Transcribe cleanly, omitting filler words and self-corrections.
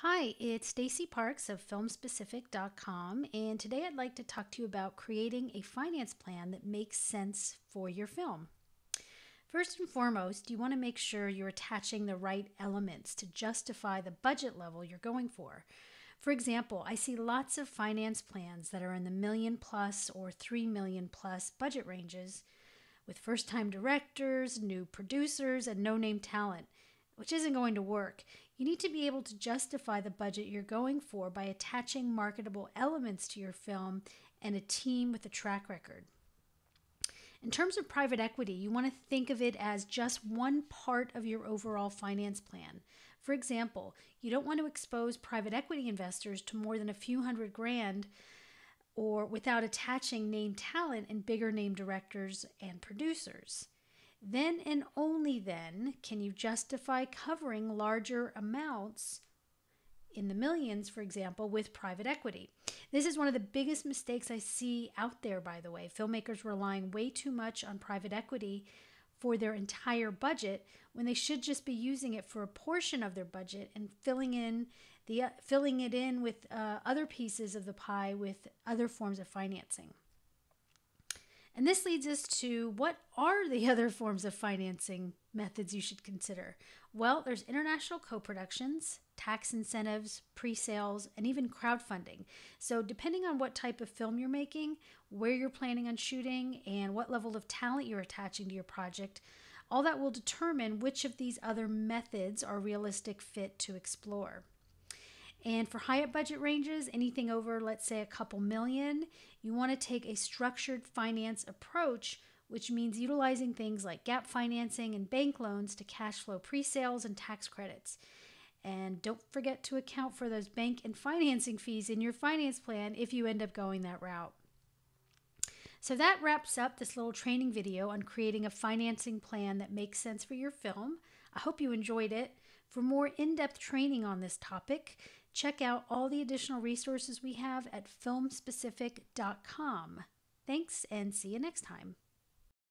Hi, it's Stacy Parks of filmspecific.com, and today I'd like to talk to you about creating a finance plan that makes sense for your film. First and foremost, you want to make sure you're attaching the right elements to justify the budget level you're going for. For example, I see lots of finance plans that are in the million plus or 3 million plus budget ranges with first-time directors, new producers, and no-name talent, which isn't going to work. You need to be able to justify the budget you're going for by attaching marketable elements to your film and a team with a track record. In terms of private equity, you want to think of it as just one part of your overall finance plan. For example, you don't want to expose private equity investors to more than a few $100,000 or without attaching name talent and bigger name directors and producers. Then and only then can you justify covering larger amounts in the millions, for example, with private equity. This is one of the biggest mistakes I see out there, by the way. Filmmakers relying way too much on private equity for their entire budget when they should just be using it for a portion of their budget and filling it in with other pieces of the pie with other forms of financing. And this leads us to, what are the other forms of financing methods you should consider? Well, there's international co-productions, tax incentives, pre-sales, and even crowdfunding. So depending on what type of film you're making, where you're planning on shooting, and what level of talent you're attaching to your project, all that will determine which of these other methods are a realistic fit to explore. And for higher budget ranges, anything over, let's say, a couple million, you want to take a structured finance approach, which means utilizing things like gap financing and bank loans to cash flow pre-sales and tax credits. And don't forget to account for those bank and financing fees in your finance plan if you end up going that route. So that wraps up this little training video on creating a financing plan that makes sense for your film. I hope you enjoyed it. For more in-depth training on this topic, check out all the additional resources we have at filmspecific.com. Thanks, and see you next time.